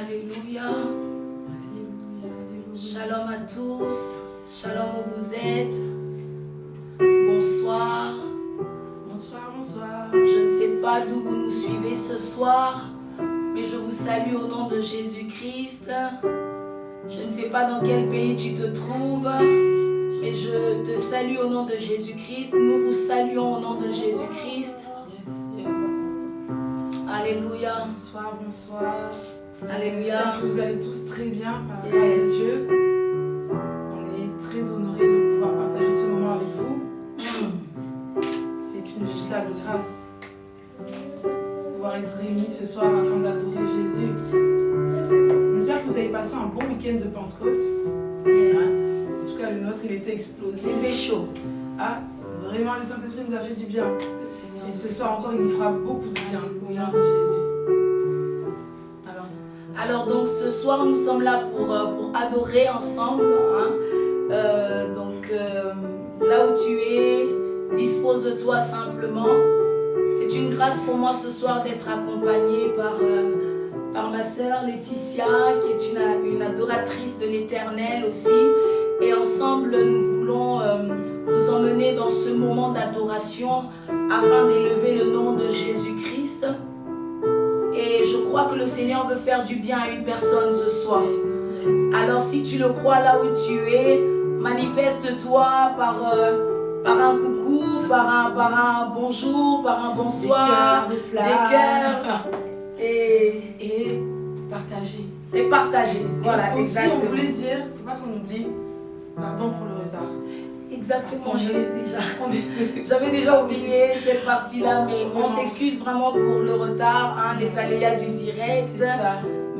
Alléluia. Shalom à tous. Shalom où vous êtes. Bonsoir. Bonsoir, bonsoir. Je ne sais pas d'où vous nous suivez ce soir, mais je vous salue au nom de Jésus-Christ. Je ne sais pas dans quel pays tu te trouves, mais je te salue au nom de Jésus-Christ. Nous vous saluons au nom de Jésus-Christ. Yes. Alléluia. Bonsoir, bonsoir. Alléluia. J'espère que vous allez tous très bien par la grâce de Dieu. On est très honorés de pouvoir partager ce moment avec vous. C'est une véritable grâce de pouvoir être réunis ce soir afin d'adorer Jésus. J'espère que vous avez passé un bon week-end de Pentecôte. Yes. En tout cas, le nôtre, il était explosif. C'était chaud. Ah, vraiment, le Saint-Esprit nous a fait du bien. Le Seigneur. Et ce soir encore, il nous fera beaucoup de bien. Au nom de Jésus. Alors donc ce soir nous sommes là pour adorer ensemble. Là où tu es, dispose-toi simplement. C'est une grâce pour moi ce soir d'être accompagnée par ma sœur Laetitia, qui est une adoratrice de l'Éternel aussi. Et ensemble nous voulons vous emmener dans ce moment d'adoration afin d'élever le nom de Jésus-Christ. Et je crois que le Seigneur veut faire du bien à une personne ce soir. Alors si tu le crois là où tu es, manifeste-toi par un coucou, par un bonjour, par un bonsoir, des cœurs. Et partager. Et partager. Voilà, aussi, exactement. on voulait dire, il ne faut pas qu'on oublie, pardon pour le retard. Exactement, j'avais déjà oublié cette partie-là, mais on s'excuse vraiment pour le retard, les aléas du direct.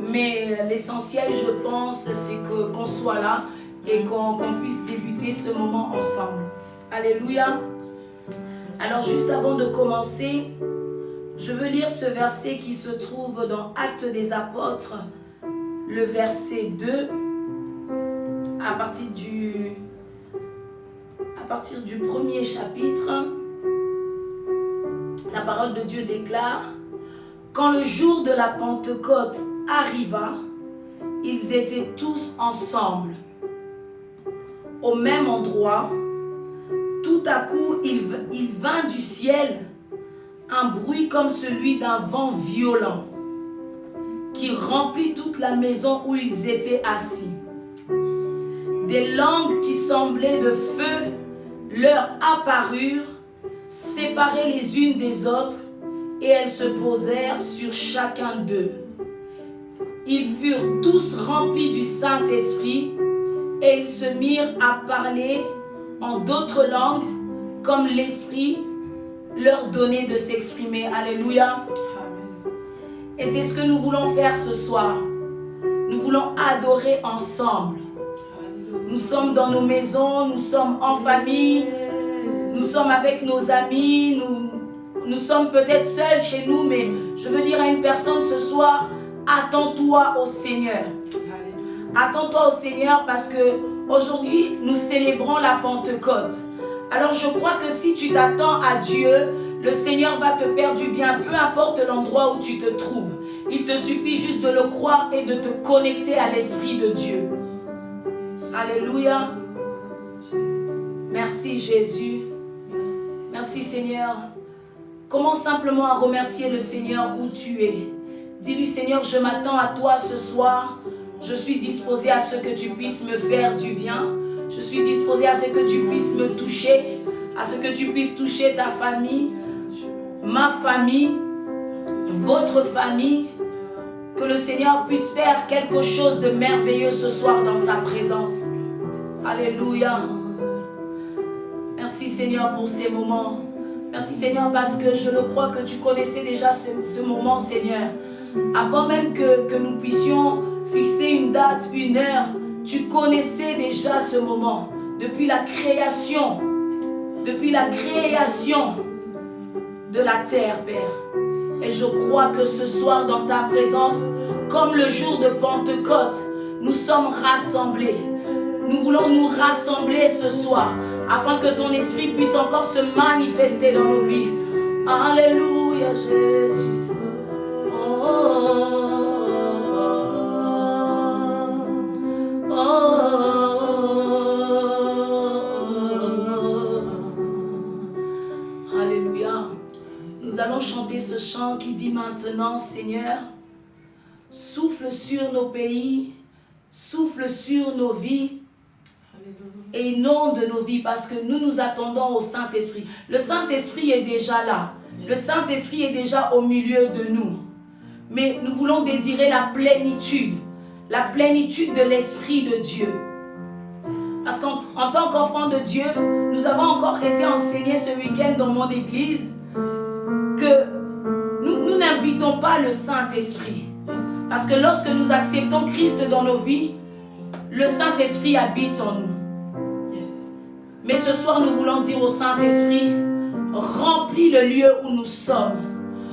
Mais l'essentiel, je pense, c'est qu'on soit là et qu'on puisse débuter ce moment ensemble. Alléluia. Alors, juste avant de commencer, je veux lire ce verset qui se trouve dans Actes des Apôtres, le verset 2, à partir du premier chapitre. La parole de Dieu déclare: quand le jour de la Pentecôte arriva, ils étaient tous ensemble, au même endroit. Tout à coup, il vint du ciel un bruit comme celui d'un vent violent qui remplit toute la maison où ils étaient assis. Des langues qui semblaient de feu leur apparurent, séparées les unes des autres, et elles se posèrent sur chacun d'eux. Ils furent tous remplis du Saint-Esprit, et ils se mirent à parler en d'autres langues, comme l'Esprit leur donnait de s'exprimer. Alléluia. Amen. Et c'est ce que nous voulons faire ce soir. Nous voulons adorer ensemble. Nous sommes dans nos maisons, nous sommes en famille, nous sommes avec nos amis, nous sommes peut-être seuls chez nous, mais je veux dire à une personne ce soir, attends-toi au Seigneur. Attends-toi au Seigneur parce que aujourd'hui nous célébrons la Pentecôte. Alors je crois que si tu t'attends à Dieu, le Seigneur va te faire du bien, peu importe l'endroit où tu te trouves. Il te suffit juste de le croire et de te connecter à l'Esprit de Dieu. Alléluia. Merci Jésus. Merci Seigneur. Commence simplement à remercier le Seigneur où tu es. Dis-lui: Seigneur, je m'attends à toi ce soir. Je suis disposé à ce que tu puisses me faire du bien. Je suis disposé à ce que tu puisses me toucher, à ce que tu puisses toucher ta famille, ma famille, votre famille. Que le Seigneur puisse faire quelque chose de merveilleux ce soir dans sa présence. Alléluia. Merci Seigneur pour ces moments. Merci Seigneur parce que je le crois que tu connaissais déjà ce moment, Seigneur. Avant même que nous puissions fixer une date, une heure, tu connaissais déjà ce moment. Depuis la création de la terre, Père. Et je crois que ce soir, dans ta présence, comme le jour de Pentecôte, nous sommes rassemblés. Nous voulons nous rassembler ce soir, afin que ton esprit puisse encore se manifester dans nos vies. Alléluia, Jésus. Oh, oh, oh. qui dit maintenant, Seigneur, souffle sur nos pays, souffle sur nos vies et inonde nos vies parce que nous nous attendons au Saint-Esprit. Le Saint-Esprit est déjà là. Le Saint-Esprit est déjà au milieu de nous. Mais nous voulons désirer la plénitude de l'Esprit de Dieu. Parce qu'en tant qu'enfants de Dieu, nous avons encore été enseignés ce week-end dans mon église que nous n'invitons pas le Saint-Esprit. Parce que lorsque nous acceptons Christ dans nos vies, le Saint-Esprit habite en nous. Mais ce soir, nous voulons dire au Saint-Esprit, remplis le lieu où nous sommes.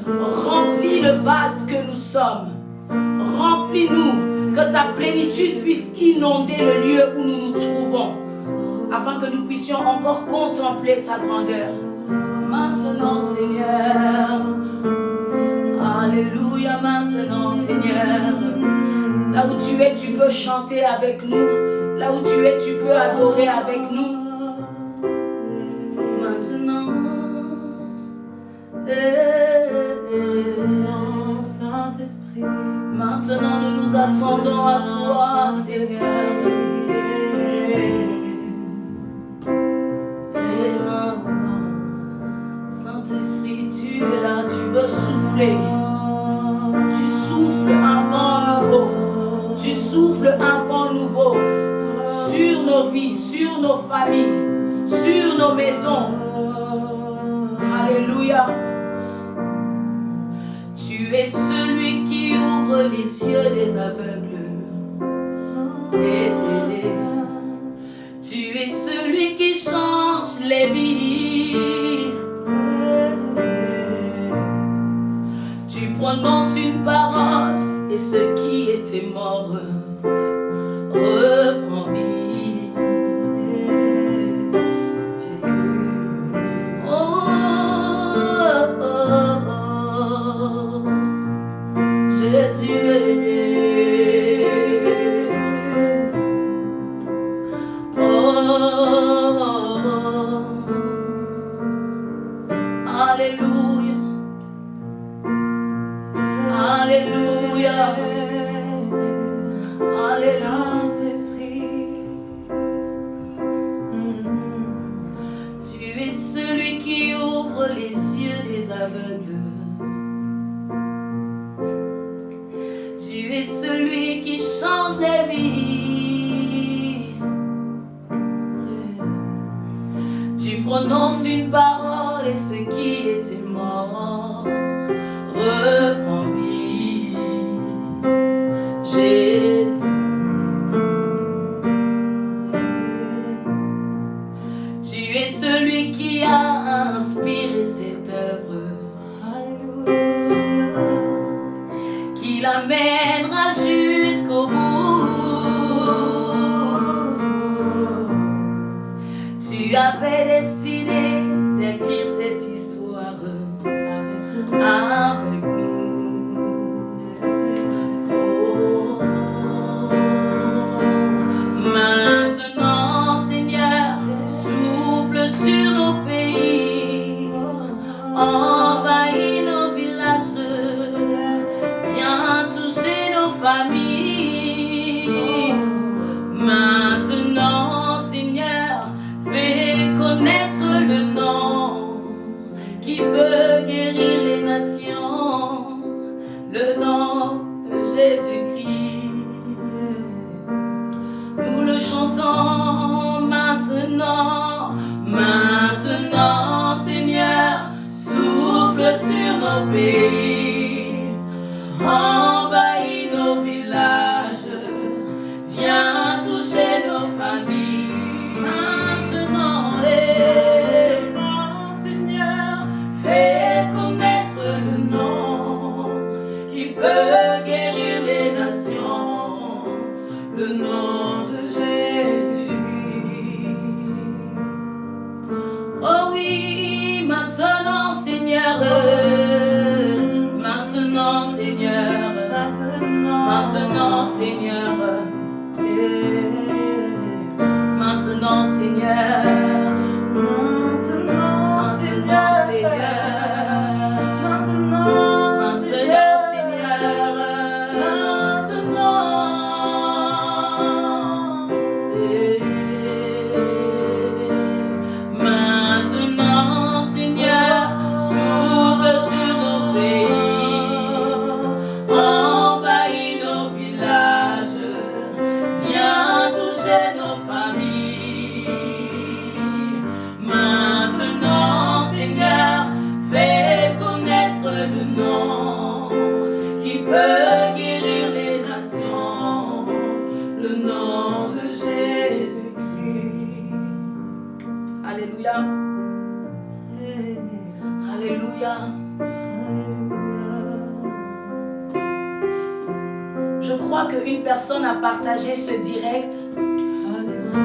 Remplis le vase que nous sommes. Remplis-nous, que ta plénitude puisse inonder le lieu où nous nous trouvons, afin que nous puissions encore contempler ta grandeur. Maintenant, Seigneur, alléluia, maintenant, Seigneur, là où tu es, tu peux chanter avec nous. Là où tu es, tu peux adorer avec nous. Maintenant, Saint-Esprit, maintenant nous nous attendons à toi, Seigneur. Saint-Esprit, tu es là, tu veux souffler. Tu souffles un vent nouveau. Tu souffles un vent nouveau sur nos vies, sur nos familles, sur nos maisons. Alléluia. Tu es celui qui ouvre les yeux des aveugles. Tu es celui qui change les vies. Tu prononces une parole et ce qui était mort reprend vie. Jésus. Jésus. Alléluia. Alléluia. Alléluia. Tu es celui qui ouvre les yeux des aveugles. Tu es celui qui change les vies. Tu prononces une parole et ce qui était mort reprend vie. Jésus. Tu es celui qui a inspiré cette œuvre. Qui l'amènera jusqu'au bout. Tu avais décidé d'écrire cette histoire avec nous. Oh, maintenant, Seigneur, souffle sur nos pays, envahis nos villages, viens toucher nos familles. Maintenant, Seigneur, fais connaître le nom qui peut guérir les nations, le nom de Jésus-Christ. Nous le chantons maintenant, maintenant, Seigneur, souffle sur nos pays, envahis nos villages, viens toucher nos familles. Maintenant, Seigneur, fais connaître le nom qui peut guérir les nations, le nom de Jésus. Oh oui, maintenant, Seigneur, maintenant, Seigneur, maintenant, Seigneur, maintenant, Seigneur, maintenant, Seigneur, maintenant, Alléluia. Alléluia. Je crois qu'une personne a partagé ce direct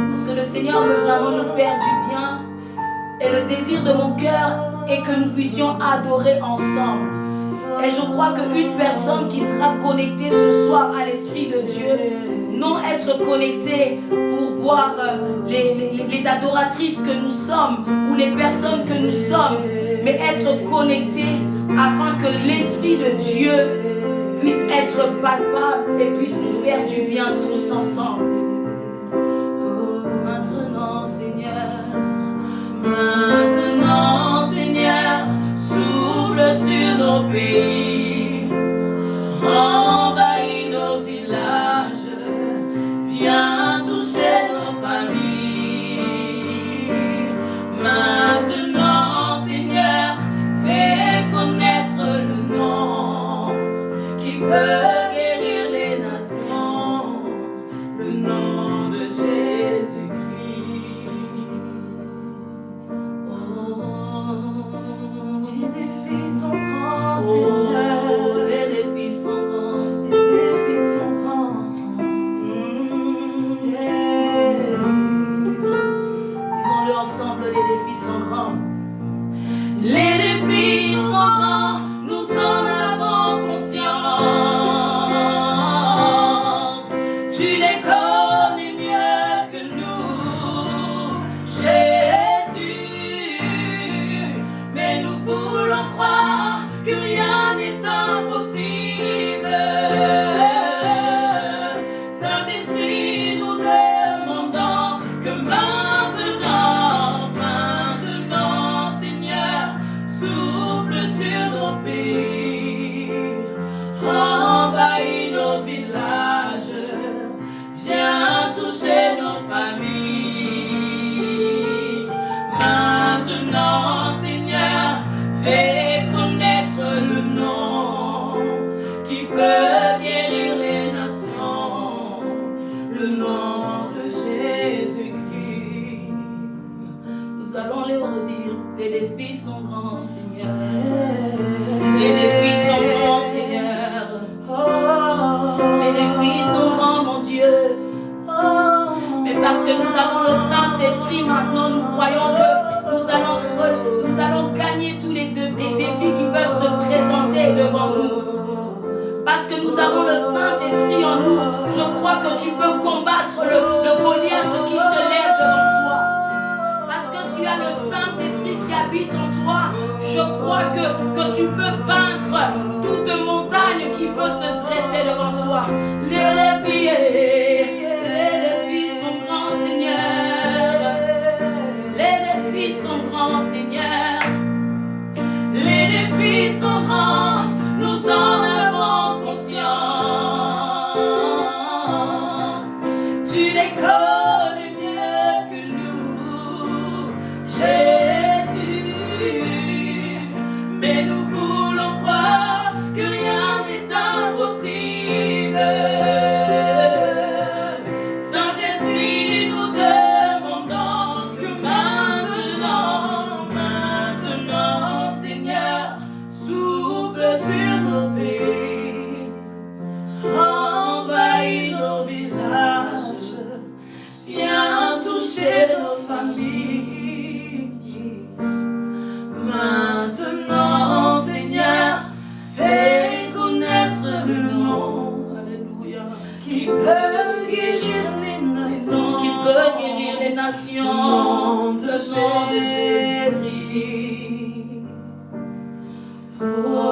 parce que le Seigneur veut vraiment nous faire du bien. Et le désir de mon cœur est que nous puissions adorer ensemble. Et je crois qu'une personne qui sera connectée ce soir à l'Esprit de Dieu, non être connectée pour voir les adoratrices que nous sommes ou les personnes que nous sommes, mais être connectée afin que l'Esprit de Dieu puisse être palpable et puisse nous faire du bien tous ensemble. Maintenant, Seigneur, maintenant, Seigneur, souffle sur nos pays, envahis nos villages, viens toucher nos familles. Maintenant, Seigneur, fais connaître le nom qui peut guérir les nations, le nom de Jésus-Christ. Les défis sont grands, Seigneur. Les défis sont grands. Les défis sont grands. Disons-le ensemble, les défis sont grands. Les défis sont grands, nous en avons conscience. Tu les connais mieux que nous, Jésus. Mais nous voulons croire que rien n'est impossible. Saint-Esprit, nous demandons que maintenant, Seigneur, souffle sur nos pays, envahis nos villages, viens toucher nos familles. Maintenant, Seigneur, fais connaître le nom qui peut guérir les nations, le nom de Jésus-Christ. Nous allons les redire, les défis sont grands, Seigneur. Les défis sont grands, Seigneur. Les défis sont grands, mon Dieu. Mais parce que nous avons le Saint-Esprit maintenant, nous croyons que nous allons gagner tous les défis qui peuvent se présenter devant nous. Parce que nous avons le Saint-Esprit en nous, je crois que tu peux combattre le Goliath qui se lève devant toi. Parce que tu as le Saint-Esprit qui habite en toi, je crois que tu peux vaincre toute montagne qui peut se dresser devant toi. Les défis sont grands, Seigneur. Les défis sont grands, Seigneur. Les défis sont grands, nous en avons conscience. Tu les connais mieux que nous, Jésus. Mais nous voulons croire que rien n'est impossible. Saint-Esprit, nous demandons que maintenant, Seigneur, souffle sur nos pays, envahis nos villages, viens toucher nos familles. Maintenant, Seigneur, fais connaître le nom, alléluia, qui peut guérir les nations, qui peut guérir les nations, le nom de Jésus-Christ. Oh,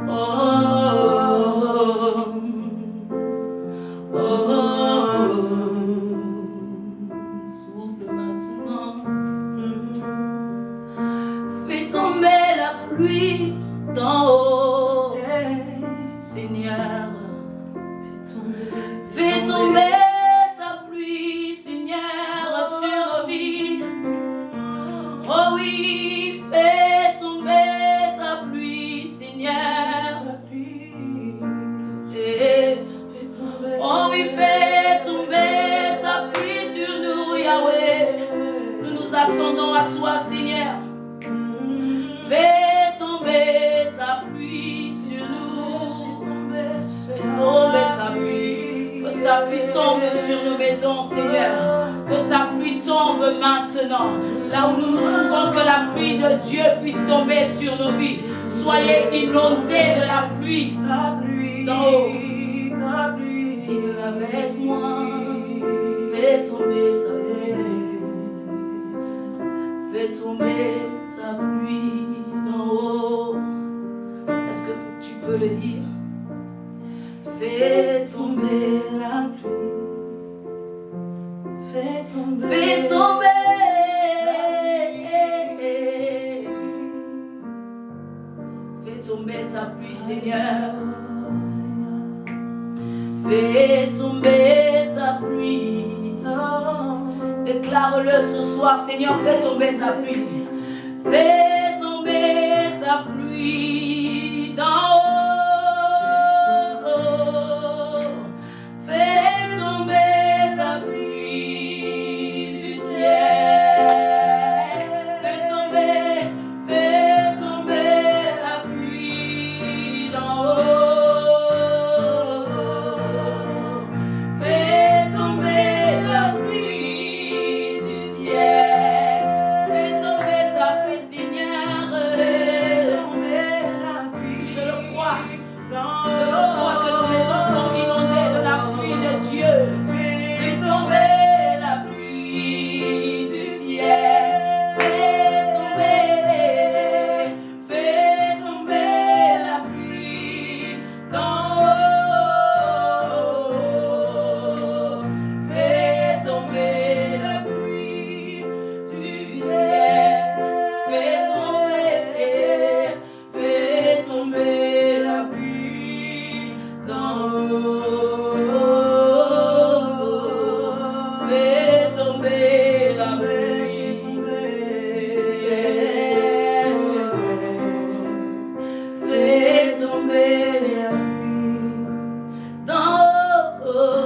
oh, oh, souffle maintenant. Fais tomber la pluie d'en haut, Seigneur. Fais tomber ta pluie, Seigneur, sur nos vies. Oh oui, fais tomber ta pluie, Seigneur. Oh oui, fais tomber ta pluie sur nous. attendons à toi, Seigneur. Fais tomber ta pluie sur nous. Fais tomber ta pluie. Que ta pluie tombe sur nos maisons, Seigneur. Que ta pluie tombe maintenant. Là où nous nous trouvons, que la pluie de Dieu puisse tomber sur nos vies. Soyez inondés de la pluie d'en haut. Dis-le avec moi. Fais tomber ta pluie. Fais tomber ta pluie d'en haut. Est-ce que tu peux le dire? Fais tomber la pluie. Fais tomber. Fais tomber. Fais tomber ta pluie, Seigneur. Fais tomber ta pluie. Déclare-le ce soir, Seigneur, fais tomber ta pluie. Fais tomber ta pluie d'en haut. Fais tomber ta pluie du ciel. Fais tomber la pluie d'en haut. Fais tomber la pluie du ciel. Fais tomber ta pluie, Seigneur. Je le crois. Je le crois que nos maisons sont inondées de la pluie de Dieu. Fais tomber la pluie du ciel. Fais tomber la pluie d'en haut. Fais tomber la pluie du ciel. Fais tomber la pluie d'en haut. Fais tomber la pluie du ciel. Fais tomber la pluie d'en haut.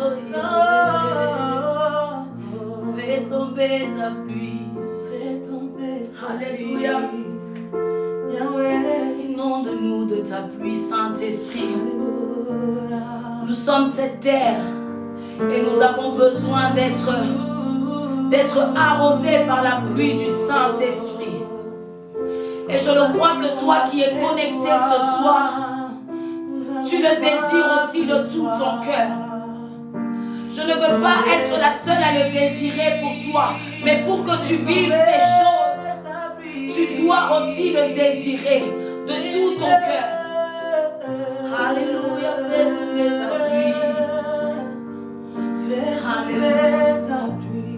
Fais tomber ta pluie. Fais tomber. Alléluia. Inonde-nous de ta pluie, Saint-Esprit. Nous sommes cette terre et nous avons besoin d'être arrosés par la pluie du Saint-Esprit. Et je le crois que toi qui es connecté ce soir, tu le désires aussi de tout ton cœur. Je ne veux pas être la seule à le désirer pour toi, mais pour que tu vives ces choses, tu dois aussi le désirer de tout ton cœur. Alléluia, fais tomber ta pluie. Alléluia, ta pluie.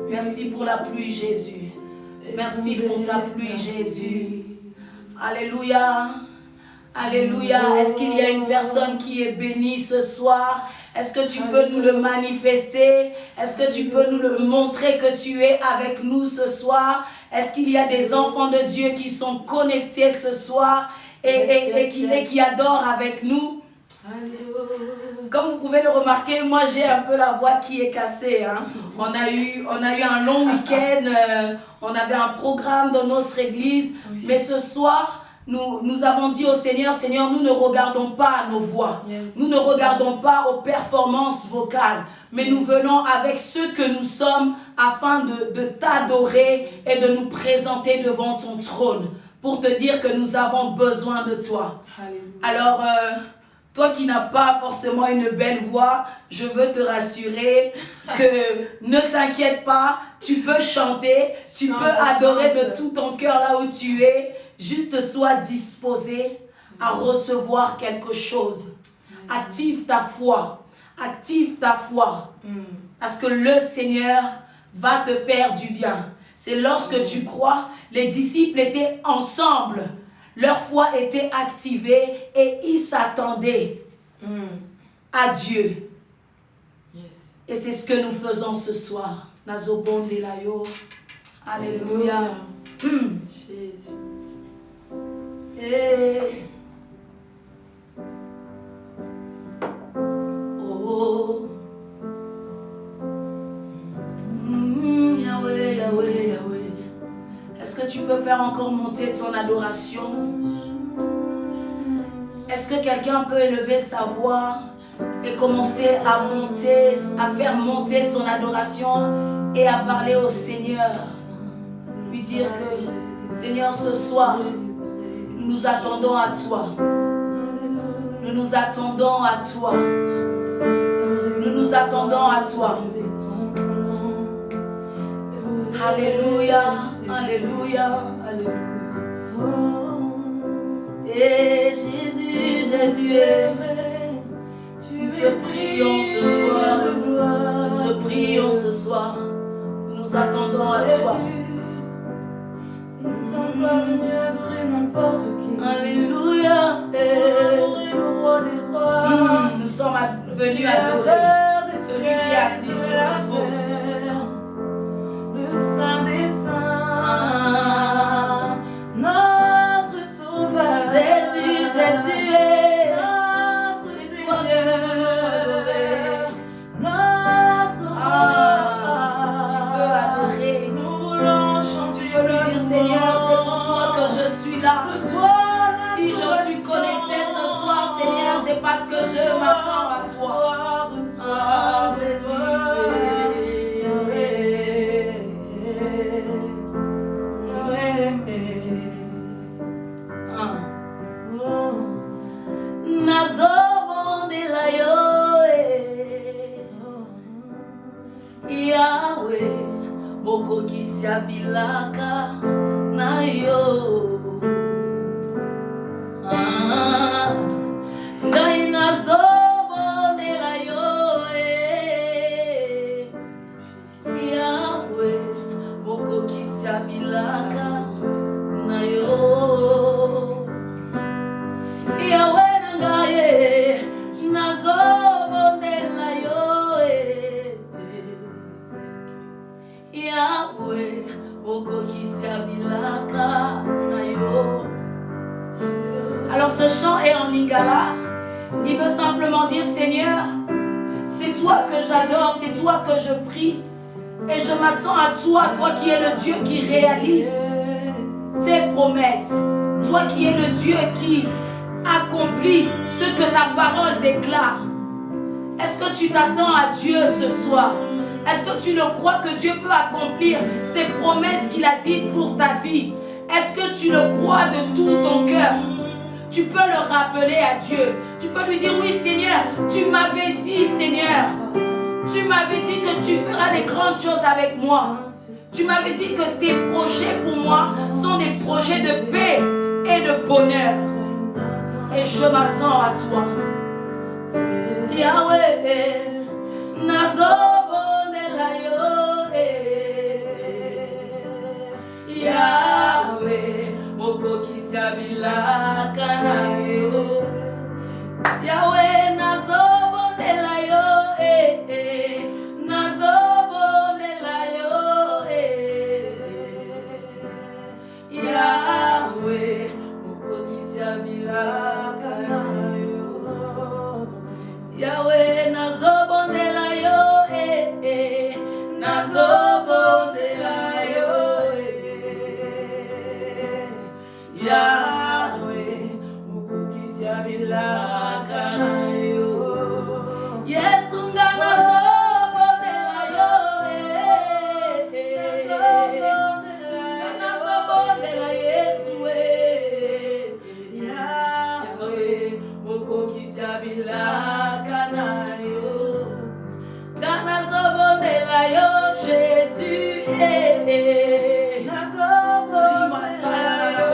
Merci pour la pluie, Jésus. Merci pour ta pluie, Jésus. Alléluia. Alléluia. Est-ce qu'il y a une personne qui est bénie ce soir? Est-ce que tu peux nous le manifester? Est-ce que tu peux nous le montrer que tu es avec nous ce soir? Est-ce qu'il y a des enfants de Dieu qui sont connectés ce soir et qui adorent avec nous? Comme vous pouvez le remarquer, moi j'ai un peu la voix qui est cassée. Hein. On a eu un long week-end, on avait un programme dans notre église, mais ce soir, nous avons dit au Seigneur, Seigneur, nous ne regardons pas nos voix, nous ne regardons pas aux performances vocales, mais nous venons avec ce que nous sommes afin de t'adorer et de nous présenter devant ton trône pour te dire que nous avons besoin de toi. Alors, toi qui n'as pas forcément une belle voix, je veux te rassurer que ne t'inquiète pas, tu peux chanter, tu peux adorer de tout ton cœur là où tu es. Juste sois disposé à recevoir quelque chose. Active ta foi. Active ta foi. Parce que le Seigneur va te faire du bien. C'est lorsque tu crois, les disciples étaient ensemble. Leur foi était activée et ils s'attendaient à Dieu. Et c'est ce que nous faisons ce soir. Nazobondelayo. Alléluia. Jésus. Hey. Oh. monter ton adoration? Est-ce que quelqu'un peut élever sa voix et commencer à monter, à faire monter son adoration et à parler au Seigneur? Lui dire que, Seigneur, ce soir, nous nous attendons à toi. Nous nous attendons à toi. Nous nous attendons à toi. Alléluia, Alléluia, Alléluia. Et Jésus, Jésus, nous te prions ce soir. Nous te prions ce soir. Nous nous attendons à toi. Nous ne sommes pas venus adorer n'importe qui. Alléluia. Adorer le roi des rois. Nous sommes venus adorer celui qui est assis sur le trône. Le Saint des Saints, notre Sauveur. Jésus, Jésus, notre c'est toi que nous voulons adorer. notre roi. Tu peux adorer. Nous voulons chanter. Tu peux lui dire, Seigneur, c'est pour toi que je suis là. Si je suis connecté ce soir, Seigneur, c'est parce que je m'attends à toi. Ah, Jésus. Yahweh, boko kisiabilaka na yo. Ngai nazobondela yo. Yahweh, boko kisiabilaka na yo. Yahweh nangaye nazobondela yo. Yahweh, boko kisiabilaka na yo. Alors ce chant est en lingala. Il veut simplement dire, Seigneur, c'est toi que j'adore, c'est toi que je prie. Et je m'attends à toi, toi qui es le Dieu qui réalise tes promesses. Toi qui es le Dieu qui accomplit ce que ta parole déclare. Est-ce que tu t'attends à Dieu ce soir? Est-ce que tu le crois que Dieu peut accomplir ses promesses qu'il a dites pour ta vie? Est-ce que tu le crois de tout ton cœur? Tu peux le rappeler à Dieu. Tu peux lui dire, oui Seigneur, tu m'avais dit Seigneur. Tu m'avais dit que tu feras des grandes choses avec moi. Tu m'avais dit que tes projets pour moi sont des projets de paix et de bonheur. Et je m'attends à toi. Yahweh, nazobondela yo. Yahweh, moko kisiabilaka na yo. Yahweh, nazobondela yo. Nazobondela yo. Yahweh, moko kisiabilaka na yo. Yahweh, nazobondela yo. Nazobondela yo. Yahweh, mukukisiabilaka na yo. Yesu nga nazobondela yo. Nazobondela Yesu. Yahweh, mukukisiabilaka na yo. Nazobondela yo, Jésus. Nazobondela yo.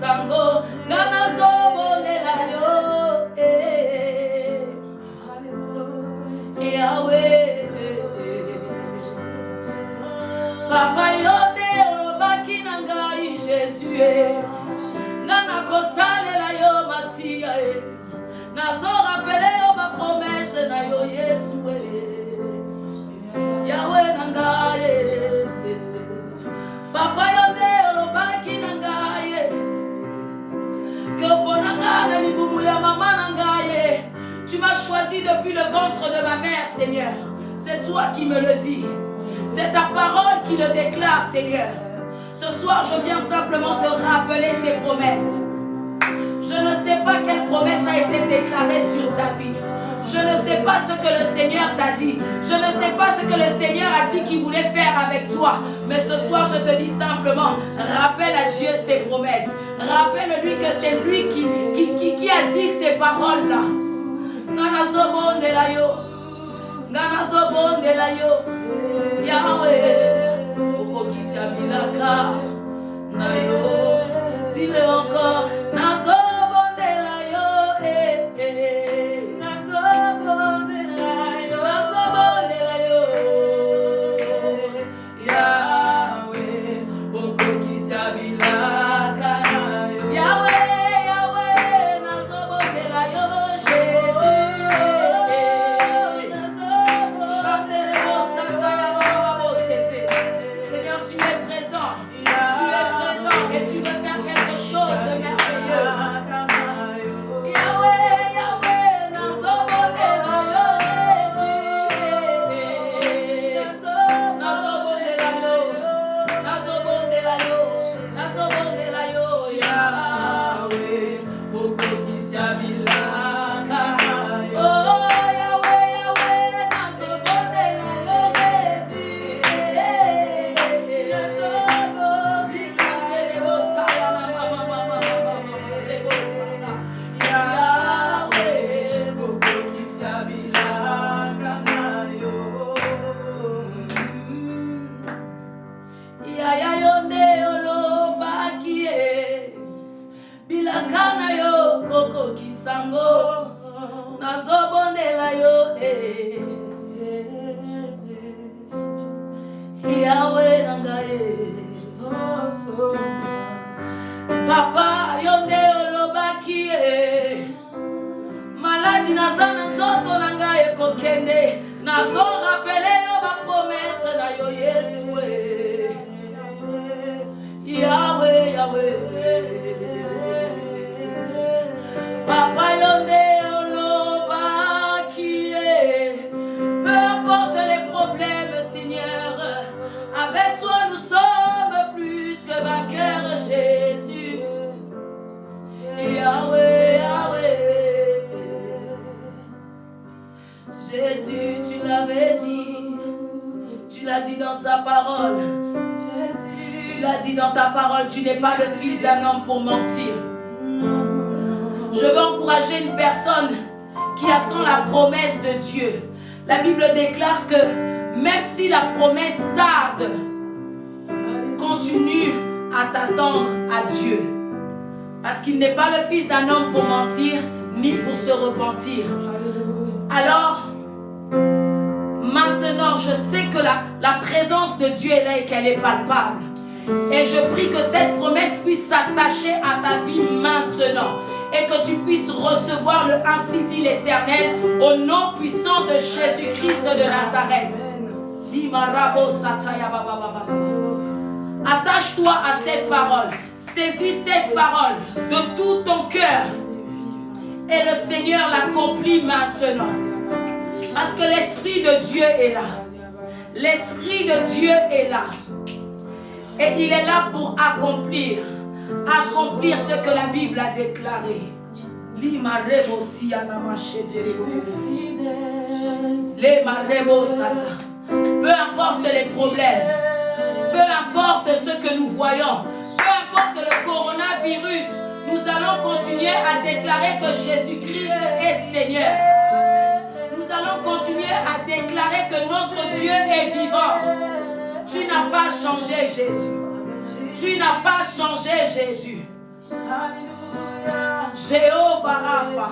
kisango nanazobondela yo Yahweh Papa yonde olobaki na ngai Jésus Nana kosalela yo Masia Nazo rappele yo ma promesse na yo Yesu Yahweh na ngai Papa yonde olobaki na ngai Que ponanga na libumu ya mama na ngai Tu m'as choisi depuis le ventre de ma mère Seigneur C'est toi qui me le dis C'est ta parole qui le déclare Seigneur Ce soir je viens simplement te rappeler tes promesses Je ne sais pas quelle promesse a été déclarée sur ta vie Je ne sais pas ce que le Seigneur t'a dit Je ne sais pas ce que le Seigneur a dit qu'il voulait faire avec toi Mais ce soir je te dis simplement Rappelle à Dieu ses promesses Rappelle-lui que c'est lui qui a dit ces paroles-là Nanazobondela yo Nanazobondela yo Yahweh Okokisa milaka Na yo Zile encore Nazobondela yo Nazobondela yo Nazobondela yo Yahweh Okokisa milaka Yahweh Yahweh Nazobondela yo Seigneur, tu es présent et tu veux faire quelque chose de merveilleux. Yahweh, Yahweh, nazobondela yo Jésus. Nazobondela yo Yahweh, okokisa milaka. Oh Yahweh, Yahweh, nazobondela yo Jésus. Bilakana yo koko kisango nazobondela yo Yahweh nangaye Papa yonde olobaki maladi nazana nzoto nangaye kokende nazo rappele yo ba promesse na yo Yesu Yahweh Yahweh Papa yonde olobaki peu importe les problèmes Seigneur avec toi nous sommes plus que vainqueurs Jésus Yahweh Yahweh Jésus tu l'avais dit tu l'as dit dans ta parole tu l'as dit dans ta parole tu n'es pas le fils d'un homme pour mentir. Je veux encourager une personne qui attend la promesse de Dieu. La Bible déclare que même si la promesse tarde, continue à t'attendre à Dieu. Parce qu'il n'est pas le fils d'un homme pour mentir, ni pour se repentir. Alors, maintenant, je sais que la présence de Dieu est là et qu'elle est palpable. Et je prie que cette promesse puisse s'attacher à ta vie maintenant. Et que tu puisses recevoir le ainsi dit l'Éternel au nom puissant de Jésus-Christ de Nazareth. Attache-toi à cette parole. Saisis cette parole de tout ton cœur. Et le Seigneur l'accomplit maintenant. Parce que l'Esprit de Dieu est là. L'Esprit de Dieu est là. Et il est là pour accomplir ce que la Bible a déclaré. Peu importe les problèmes, peu importe ce que nous voyons, peu importe le coronavirus, nous allons continuer à déclarer que Jésus-Christ est Seigneur. Nous allons continuer à déclarer que notre Dieu est vivant. Tu n'as pas changé Jésus. Tu n'as pas changé Jésus. Jéhovah Rapha.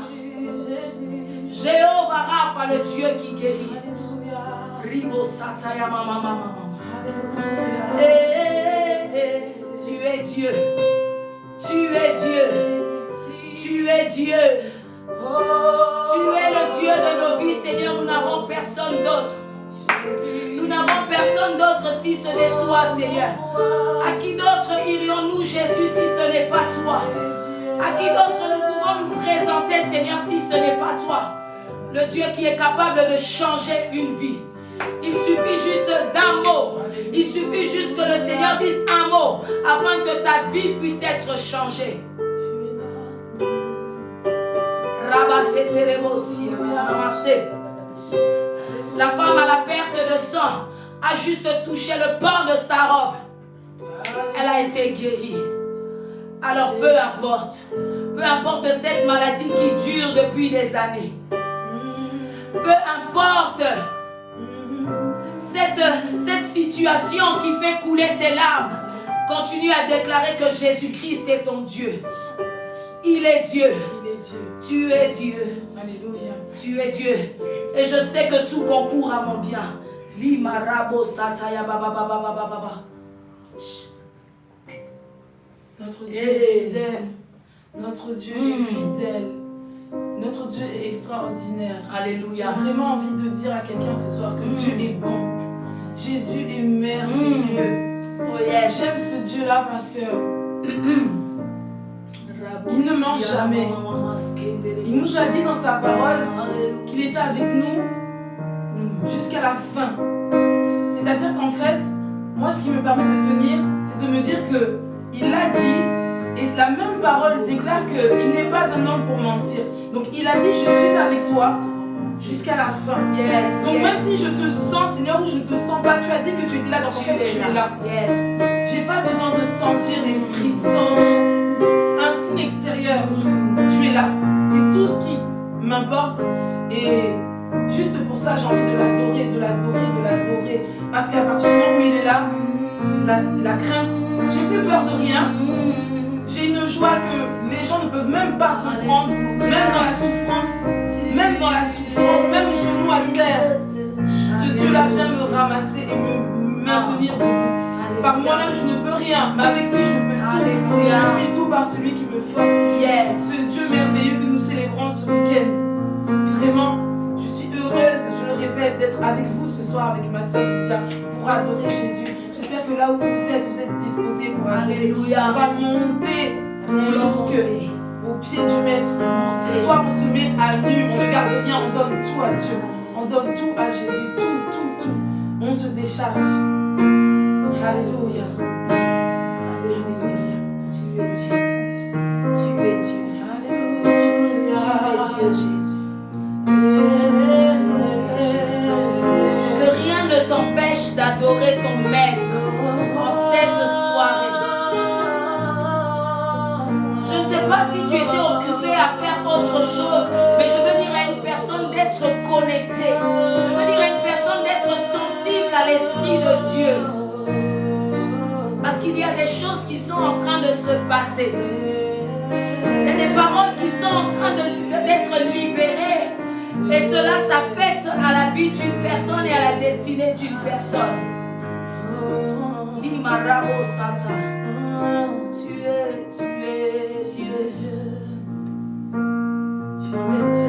Jéhovah Rapha, le Dieu qui guérit. Ribo Sataya Mama Mama. Tu es Dieu. Tu es Dieu. Tu es Dieu. Tu es le Dieu de nos vies, Seigneur. Nous n'avons personne d'autre. Nous n'avons personne d'autre si ce n'est toi, Seigneur. À qui d'autre irions-nous, Jésus, si ce n'est pas toi? À qui d'autre nous pouvons nous présenter, Seigneur, si ce n'est pas toi? Le Dieu qui est capable de changer une vie. Il suffit juste d'un mot. Il suffit juste que le Seigneur dise un mot afin que ta vie puisse être changée. La femme à la perte de sang a juste touché le pan de sa robe. Elle a été guérie. Alors peu importe cette maladie qui dure depuis des années. Peu importe cette situation qui fait couler tes larmes. Continue à déclarer que Jésus-Christ est ton Dieu. Il est Dieu. Tu es Dieu. Alléluia. Tu es Dieu. Et je sais que tout concourt à mon bien. Limarabo sataya baba baba baba baba. Notre Dieu est fidèle. Notre Dieu est fidèle. Notre Dieu est extraordinaire. Alléluia. J'ai vraiment envie de dire à quelqu'un ce soir que Dieu est bon. Jésus est merveilleux. Oh yes. J'aime ce Dieu-là parce que il ne ment jamais. Il nous a dit dans sa parole qu'il était avec nous jusqu'à la fin. C'est-à-dire qu'en fait, moi ce qui me permet de tenir, c'est de me dire que il l'a dit. Et la même parole déclare qu'il n'est pas un homme pour mentir. Donc il a dit, je suis avec toi jusqu'à la fin. Yes, donc même si je te sens, Seigneur, ou je ne te sens pas, tu as dit que tu étais là, donc en fait tu es là. Yes. J'ai pas besoin de sentir les frissons, un signe extérieur. Tu es là. C'est tout ce qui m'importe. Et juste pour ça, j'ai envie de l'adorer, de l'adorer, de l'adorer. Parce qu'à partir du moment où il est là, la crainte, j'ai plus peur de rien. J'ai une joie que les gens ne peuvent même pas comprendre, même dans la souffrance, même les genoux à terre. Ce Dieu-là vient me ramasser et me maintenir debout. Par moi-même, je ne peux rien, mais avec lui, je peux tout. Je puis tout par celui qui me fortifie. Ce Dieu merveilleux que nous célébrons ce week-end. Vraiment, je suis heureuse, je le répète, d'être avec vous ce soir, avec ma soeur Lydia, pour adorer Jésus. J'espère que là où vous êtes disposés pour adorer. Alléluia. On va monter jusqu'au pied du maître. Ce soir, on se met à nu, on ne garde rien, on donne tout à Dieu. On donne tout à Jésus, tout. On se décharge. Alléluia. Alléluia. Tu es Dieu. Tu es Dieu. Alléluia. Tu es Dieu, Jésus. Que rien ne t'empêche d'adorer ton maître en cette soirée. Je ne sais pas si tu étais occupé à faire autre chose, mais je veux dire à une personne d'être connectée. Je veux dire à une personne d'être sensible à l'Esprit de Dieu. Parce qu'il y a des choses qui sont en train de se passer. Il y a des paroles qui sont en train d'être libérées. Et cela s'affecte à la vie d'une personne et à la destinée d'une personne. Limarabo Sata. Tu es Dieu. Tu es Dieu. Tu es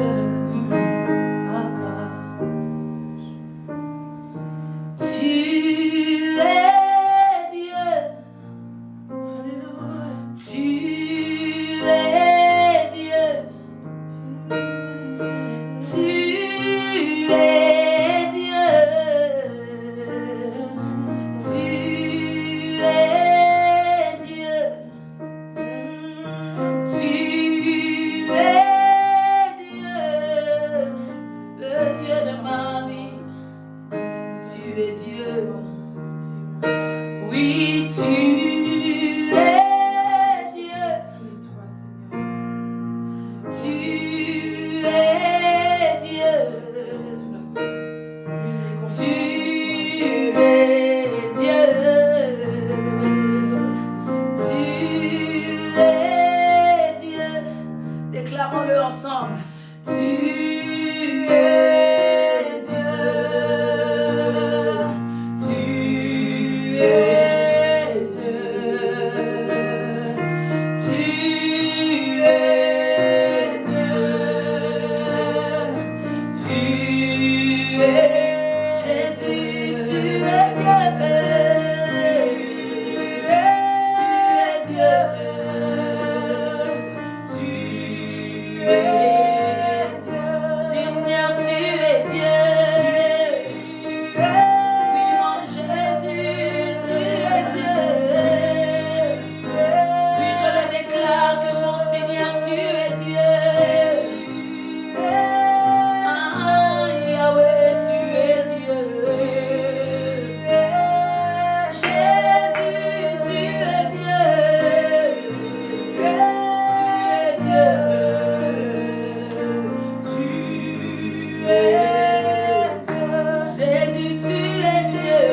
Jésus, tu es Dieu.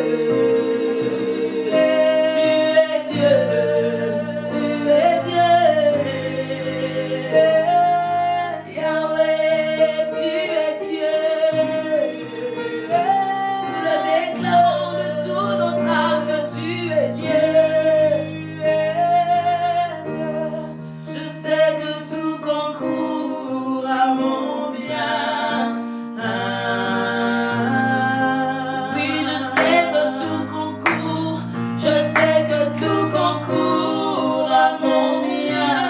Tu es Dieu. Tu es Dieu. Yahweh, tu es Dieu. Nous le déclarons de tout notre âme que tu es Dieu. Je sais que tout concourt à mon bien. Oui, je sais que tout concourt. Je sais que tout concourt à mon bien.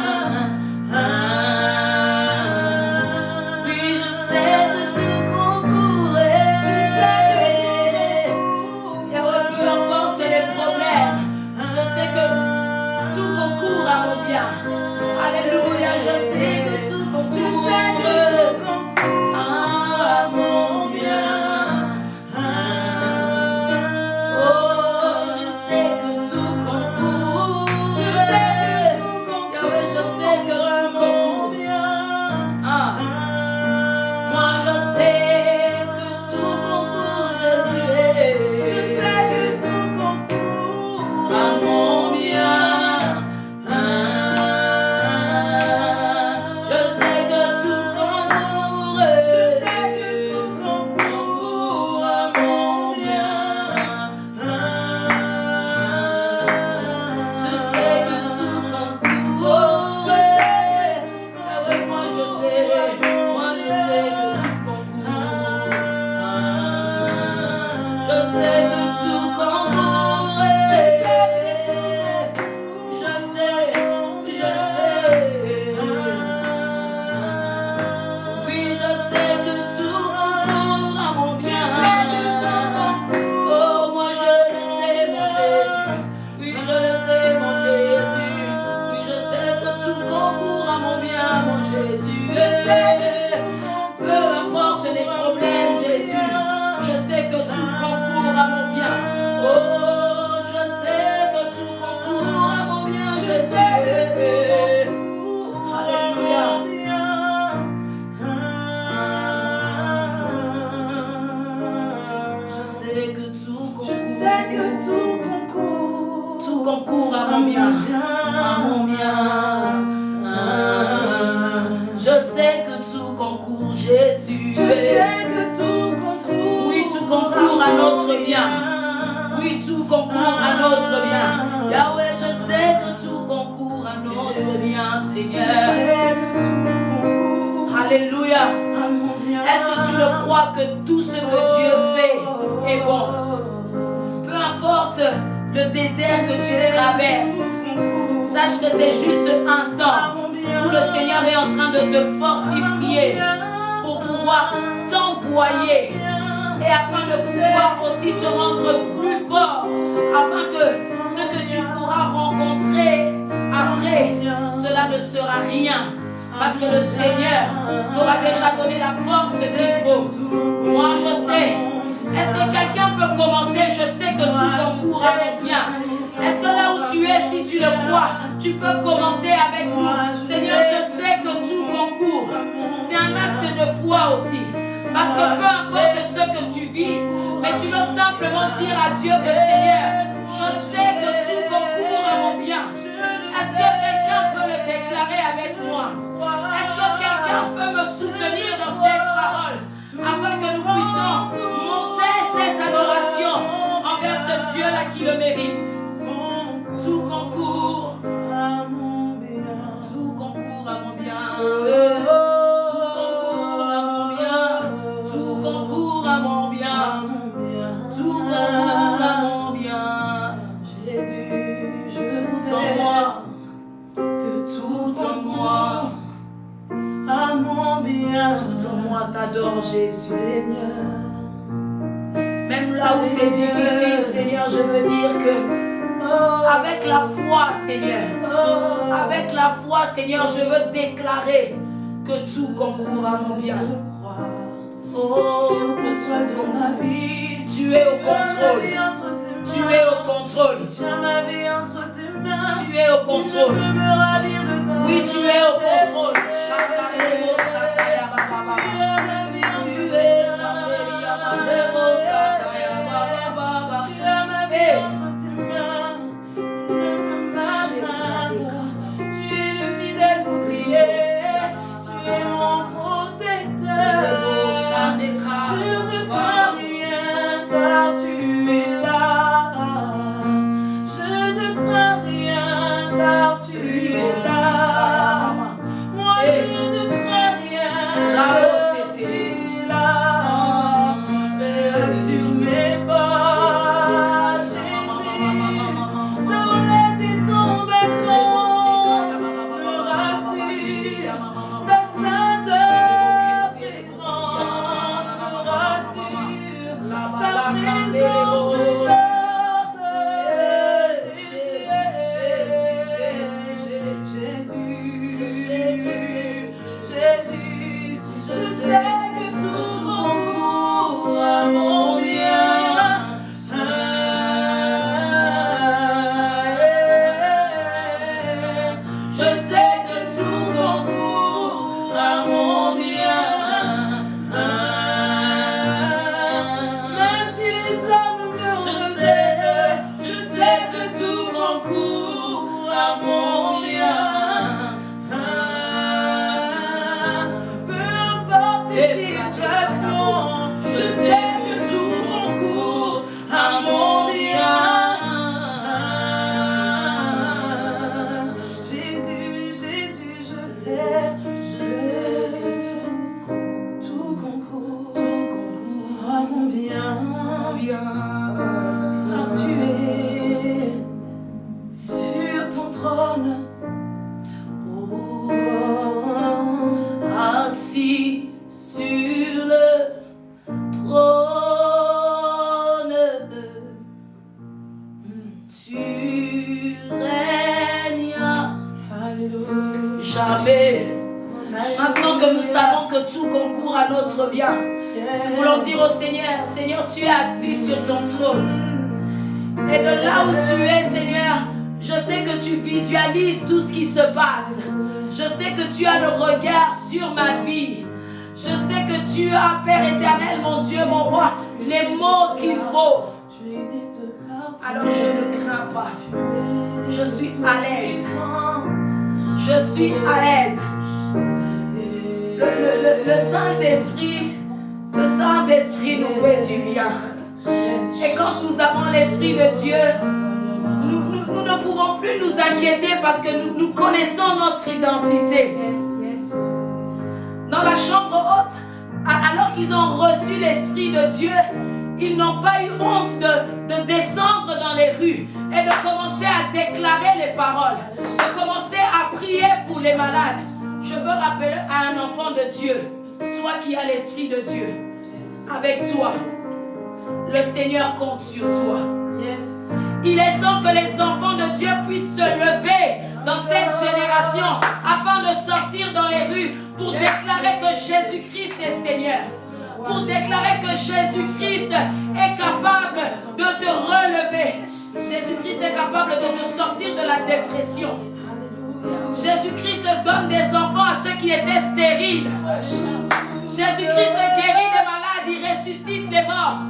Oui, je sais que tout concourt. Yahweh, peu importe les problèmes, je sais que tout concourt à mon bien. Alléluia, je sais que tout concourt à mon bien. Oh, je sais que tout concourt. Yahweh, je sais que tout concourt. Moi, je sais que tout concourt, Jésus. Je sais que tout concourt À mon bien. Je sais que tout concourt. Je sais que tout concourt à mon bien. Je sais que tout concourt. Avec moi je sais que tout concourt. Je sais que tout concourt. Je sais. Oui, je sais que tout concourt à mon bien. Oh, moi je le sais, mon Jésus. Oui, je le sais, mon Jésus. Oui, je sais que tout concourt à mon bien, mon Jésus. Peu importe les problèmes, Jésus. Je sais que tout concourt à mon bien. Oh, je sais que tout concourt à mon bien, Jésus. Alléluia. Je sais que tout concourt. Je sais que tout concourt. Tout concourt à mon bien. À mon bien. Je sais que tout concourt, Jésus. Je sais que tout concourt. Oui, tout concourt à notre bien. Oui, tout concourt à notre bien. Yahweh, je sais que tout concourt à notre bien, Je Seigneur. sais que tout concourt Alléluia. à mon bien. Est-ce que tu le crois que tout ce que Dieu fait est bon? Peu importe le désert que tu traverses, sache que c'est juste un temps où le Seigneur est en train de te fortifier pour pouvoir t'envoyer et afin de pouvoir aussi te rendre plus fort, afin que ce que tu pourras rencontrer après, cela ne sera rien. Parce que le Seigneur t'aura déjà donné la force qu'il faut. Moi, je sais. Est-ce que quelqu'un peut commenter? Je sais que tout concourt à mon bien. Est-ce que là où tu es, si tu le crois, tu peux commenter avec nous? Seigneur, je sais que tout concourt. C'est un acte de foi aussi. Parce que peu importe ce que tu vis, mais tu veux simplement dire à Dieu que Seigneur, je sais que tout concourt à mon bien. Est-ce que quelqu'un peut le déclarer avec moi? Est-ce que quelqu'un peut me soutenir dans cette parole afin que nous puissions monter cette adoration envers ce Dieu-là qui le mérite? Tout concourt à mon bien. Tout concourt à mon bien. Tout concourt à mon bien. Tout concourt à mon bien. Tout concourt à mon bien. Jésus, je Tout en sais moi. que Tout en moi. à mon bien. Tout en moi t'adore, Jésus. Seigneur. Même là où c'est difficile, Seigneur, je veux dire que avec la foi, Seigneur, avec la foi, Seigneur, je veux déclarer que tout concourt à mon bien. Oh, que tout concourt. Tu es au contrôle. Tu es au contrôle. Tu es au contrôle. Oui, tu es au contrôle. Tu es car tu es là. Je ne crains rien car tu es là. Moi je ne crains rien car tu es là. Sur mes pas, Jésus, dans l'aide et ton bâton me rassure. Ta sainte présence me rassure. Ta présence me porte. Jésus, je sais que tout concourt à mon bien. Je sais que tout concourt à mon bien. Même si les hommes me rejettent, je sais que tout concourt à mon bien. Peu importe les situations, je sais que tout concourt à mon bien. Jésus, Jésus, je sais que tout concourt à mon bien. Car tu es sur ton trône. Oh, Assis sur le trône, tu règnes alléluia. jamais. Maintenant que nous savons que tout concourt à notre bien, nous voulons dire au Seigneur, Seigneur, tu es assis sur ton trône. Et de là où tu es, Seigneur, je sais que tu visualises tout ce qui se passe. Je sais que tu as le regard sur ma vie. Je sais que tu as, Père éternel, mon Dieu, mon roi, les mots qu'il faut. Alors je ne crains pas. Je suis à l'aise. Je suis à l'aise. Le Saint-Esprit nous fait du bien. Et quand nous avons l'Esprit de Dieu, nous ne pouvons plus nous inquiéter parce que nous connaissons notre identité. Dans la chambre haute, alors qu'ils ont reçu l'Esprit de Dieu, ils n'ont pas eu honte de descendre dans les rues et de commencer à déclarer les paroles, de commencer à prier pour les malades. Je veux rappeler à un enfant de Dieu, toi qui as l'Esprit de Dieu, avec toi, le Seigneur compte sur toi. Il est temps que les enfants de Dieu puissent se lever dans cette génération afin de sortir dans les rues pour déclarer que Jésus-Christ est Seigneur. Pour déclarer que Jésus-Christ est capable de te relever. Jésus-Christ est capable de te sortir de la dépression. Jésus-Christ donne des enfants à ceux qui étaient stériles. Jésus-Christ guérit les malades, il ressuscite les morts.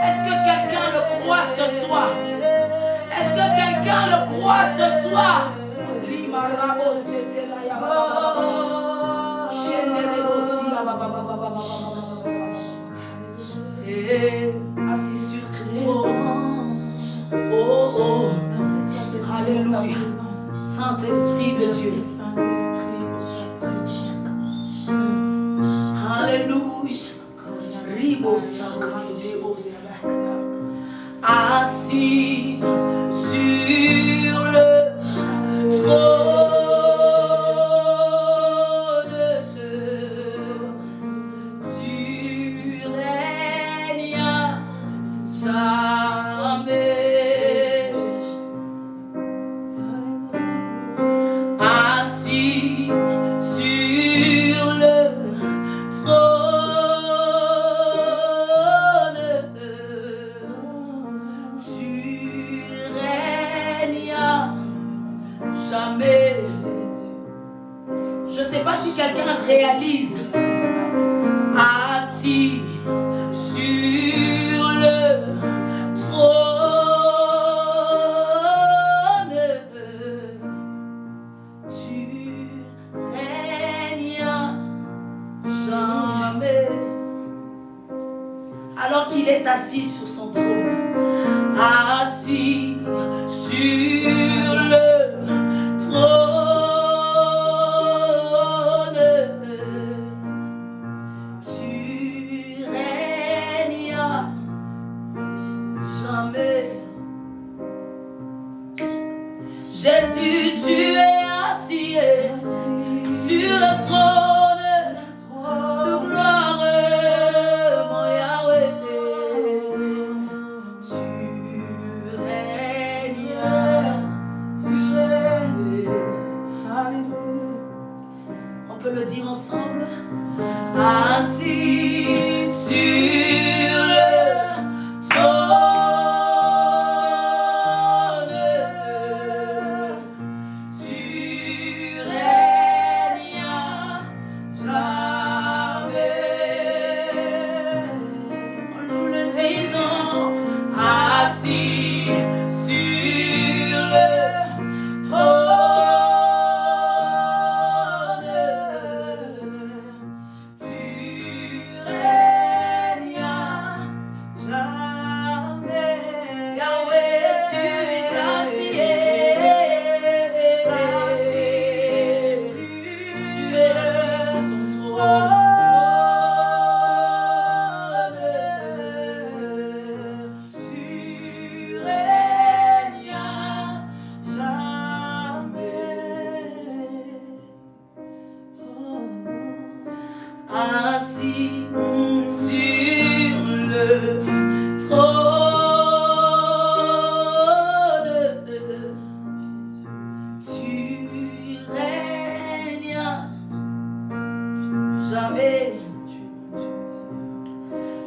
Est-ce que quelqu'un le croit ce soir? Est-ce que quelqu'un le croit ce soir? Assis sur toi. Oh, oh. Alléluia. Saint-Esprit de Dieu. Alléluia. Assis sur le trône, tu règnes jamais. Assis sur le trône, tu règnes jamais. Je ne sais pas si quelqu'un réalise. Assis sur le trône, tu règnes jamais. Alors qu'il est assis sur son trône, jamais. Jésus, tu es assis sur le trône de gloire, mon Yahweh. Tu règnes jamais. On peut le dire ensemble. Assis sur le trône, tu règnes jamais. Nous le disons, assis sur le trône, tu règnes jamais. Yahweh, tu es assis. Tu es assis sur ton trône. Tu règnes jamais. Assis sur le trône, tu règnes jamais.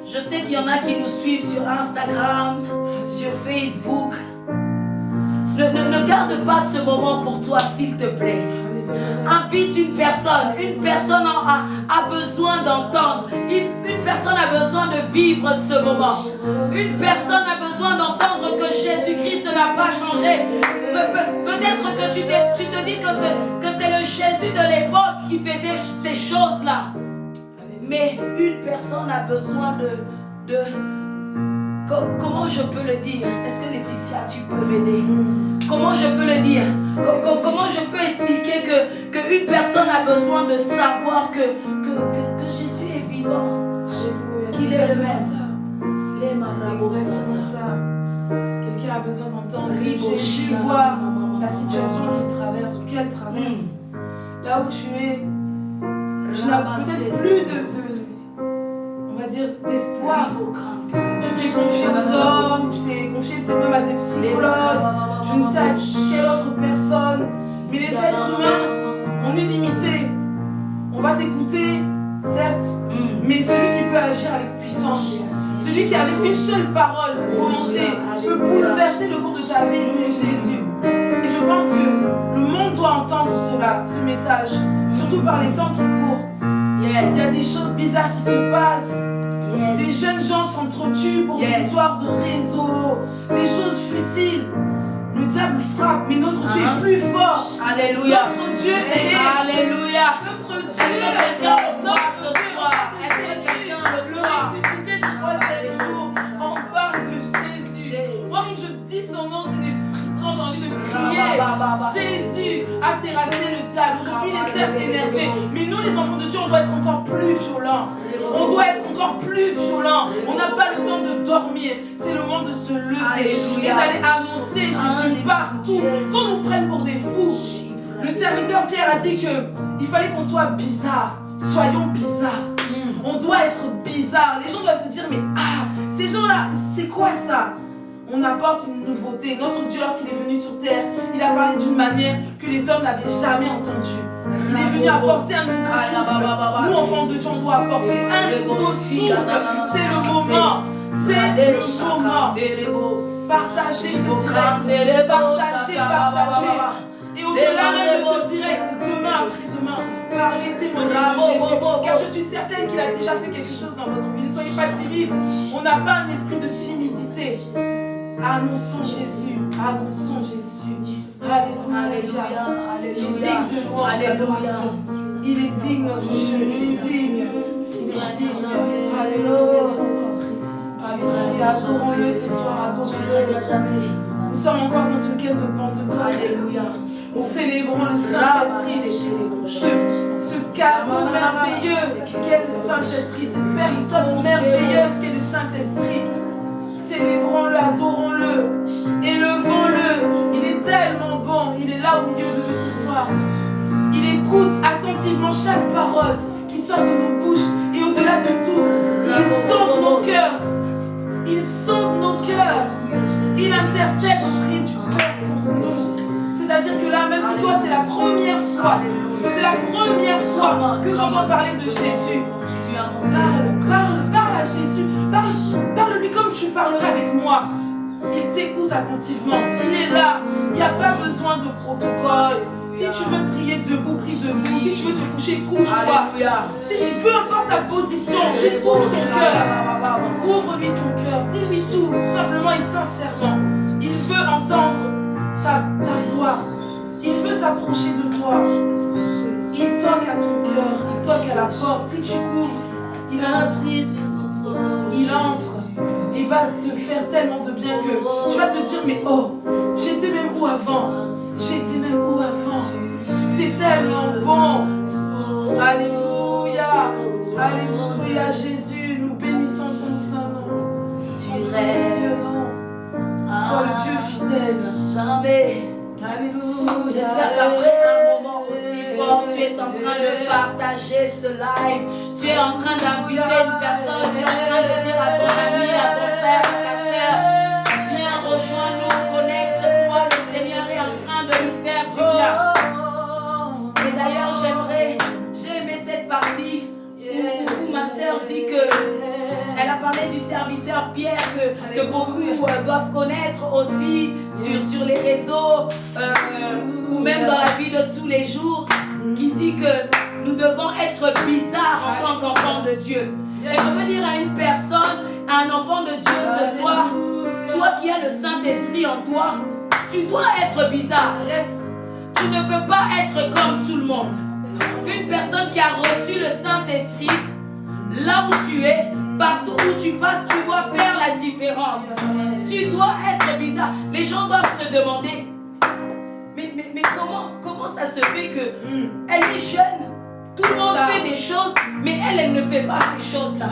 Je sais qu'il y en a qui nous suivent sur Instagram, sur Facebook. Ne garde pas ce moment pour toi, s'il te plaît. Invite une personne a besoin d'entendre, une personne a besoin de vivre ce moment, une personne a besoin d'entendre que Jésus-Christ n'a pas changé. Peut-être que tu te dis que c'est le Jésus de l'époque qui faisait ces choses-là, mais une personne a besoin de comment je peux le dire? Est-ce que Laetitia, tu peux m'aider? Comment je peux le dire? Comment je peux expliquer qu'une personne a besoin de savoir que Jésus est vivant, qu'il est le même? Les quelqu'un a besoin d'entendre que Jésus voit la situation qu'il traverse ou qu'elle traverse. Là où tu es, tu n'as peut-être plus on va dire, d'espoir. Tu t'es confié aux hommes, tu t'es confié peut-être même à des psychologues, je ne sais à quelle autre personne. Mais les êtres humains, on est limités. On va t'écouter, certes, mais celui qui peut agir avec puissance, celui qui avec une seule parole peut bouleverser le cours de ta vie, c'est Jésus. Et je pense que le monde doit entendre cela, ce message, surtout par les temps qui courent. Il y a des choses bizarres qui se passent. Les jeunes gens s'entretuent pour des histoires de réseau, des choses futiles. Le diable frappe, mais notre Dieu est plus fort. Alléluia. Notre Dieu est. Alléluia. Notre Dieu est-ce que quelqu'un le croit ce soir? Est-ce que quelqu'un le croit? Ressuscité du troisième jour, on parle de Jésus. Moi, quand je dis son nom, j'ai des frissons, j'ai envie de crier. Jésus a terrassé le diable. Aujourd'hui, il est certes énervé, mais nous, les enfants de Dieu, on doit être encore plus violents. On doit être encore plus violents. On n'a pas le temps de dormir. C'est le moment de se lever et d'aller annoncer Jésus partout. Qu'on nous prenne pour des fous. Le serviteur Pierre a dit qu'il fallait qu'on soit bizarre. Soyons bizarres. On doit être bizarre. Les gens doivent se dire, mais ces gens-là, c'est quoi ça? On apporte une nouveauté. Notre Dieu, lorsqu'il est venu sur terre, il a parlé d'une manière que les hommes n'avaient jamais entendue. Il est venu apporter un nouveau souffle. Nous, enfants de Dieu, on doit apporter un nouveau souffle. C'est le moment. C'est le moment. Partagez ce direct. Partagez. Et au-delà même de ce direct, demain après-demain, parlez, témoignez de Jésus. Car je suis certaine qu'il a déjà fait quelque chose dans votre vie. Ne soyez pas timide. On n'a pas un esprit de timidité. Annonçons Jésus. Annonçons Jésus. Alléluia. Il est digne de louange, d'adoration. Il est digne, notre Dieu. Il est digne. Il est digne. Alléluia. Alléluia. Adorons-le ce soir. Adorons-le. Nous sommes encore dans ce week-end de Pentecôte. Alléluia. Nous célébrons le Saint-Esprit. Ce cadeau merveilleux qu'est le Saint-Esprit. Cette personne merveilleuse qu'est le Saint-Esprit. Célébrons-le, adorons. là au milieu de nous ce soir. Il écoute attentivement chaque parole qui sort de nos bouches. Et au-delà de tout, il sonde nos cœurs. Il sonde nos cœurs. Il intercède auprès du cœur pour nous. C'est-à-dire que là, même si toi, c'est la première fois, que tu entends parler de Jésus, parle à Jésus. Parle-lui comme tu parlerais avec moi. Il t'écoute attentivement. Il est là. Il n'y a pas besoin de protocole. Si tu veux prier debout, prie debout. Si tu veux te coucher, couche-toi. Peu importe ta position, juste ouvre ton cœur. Ouvre-lui ton cœur. Dis-lui tout, simplement et sincèrement. Il veut entendre ta voix. Il veut s'approcher de toi. Il toque à ton cœur. Il toque à la porte. Si tu ouvres, il entre. Il va te faire tellement de bien que tu vas te dire, mais oh, j'étais même où avant? C'est tellement bon. Alléluia. Alléluia, Jésus. Nous bénissons ton Saint-Nom. Tu rêves. Toi, le Dieu fidèle. Jamais. Alléluia. J'espère qu'après un moment aussi fort, tu es en train de partager ce live. Tu es en train d'inviter une personne. Tu es en train de dire à ton ami, à ton frère, à ta soeur, viens, rejoins-nous, connecte-toi. Le Seigneur est en train de nous faire du bien. Et d'ailleurs, j'ai aimé cette partie où ma soeur dit que elle a parlé du serviteur Pierre que beaucoup doivent connaître aussi sur les réseaux ou même dans la vie de tous les jours, qui dit que nous devons être bizarres en tant qu'enfants de Dieu. Et je veux dire à une personne, à un enfant de Dieu ce soir, toi qui as le Saint-Esprit en toi, tu dois être bizarre. Tu ne peux pas être comme tout le monde. Une personne qui a reçu le Saint-Esprit, là où tu es, partout où tu passes, tu dois faire la différence. Tu dois être bizarre. Les gens doivent se demander, mais comment ça se fait que elle est jeune? Tout le monde fait des choses, mais elle ne fait pas ces choses-là.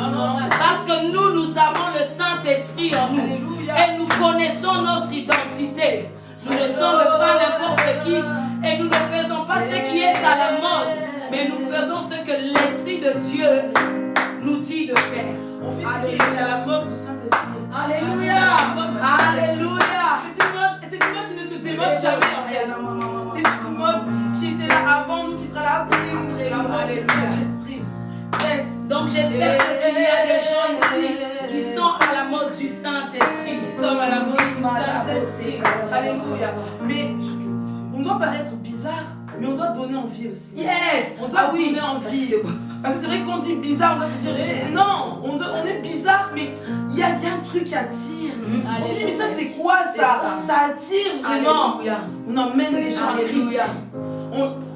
Parce que nous avons le Saint-Esprit en nous. Et nous connaissons notre identité. Nous ne sommes pas n'importe qui. Et nous ne faisons pas ce qui est à la mode. Mais nous faisons ce que l'Esprit de Dieu nous dit de faire. On fait ce qui est à la mode du Saint-Esprit. Alléluia. Alléluia. C'est une mode qui ne se démode jamais en fait. C'est une mode qui était là avant nous, qui sera là après nous. La mode du Saint-Esprit. Yes. Donc j'espère qu'il y a des gens ici qui sont à la mode du Saint-Esprit. Nous sommes à la mode du Saint-Esprit. Alléluia. Mais on doit paraître bizarre, mais on doit donner envie aussi. Yes. On doit donner envie. Parce que c'est vrai qu'on dit bizarre, on doit se dire non, on est bizarre, mais il y a un truc qui attire. On se dit, mais ça c'est quoi ça? Ça attire vraiment. Alléluia. On emmène les gens à Christ.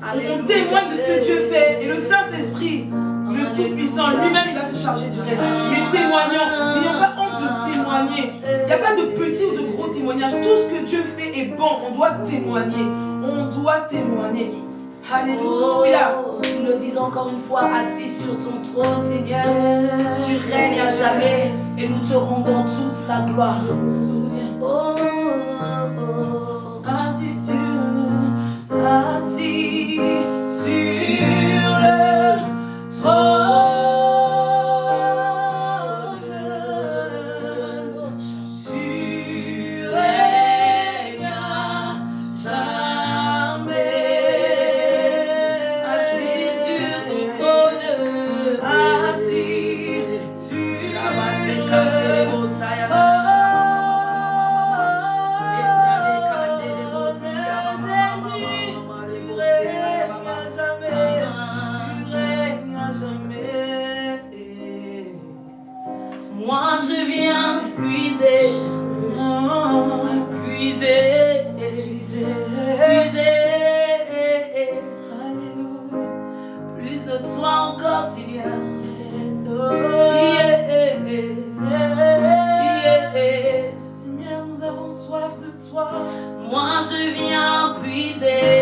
Alléluia. On témoigne de ce que Dieu fait. Et le Saint-Esprit, le Tout-Puissant, lui-même, il va se charger du reste. Mais témoignons, n'ayons pas honte de témoigner. Il n'y a pas de petit ou de gros témoignage. Tout ce que Dieu fait est bon. On doit témoigner. On doit témoigner. Alléluia. Nous le disons encore une fois, assis sur ton trône, Seigneur, tu règnes à jamais et nous te rendons toute la gloire. Assis sur le trône. Moi je viens puiser.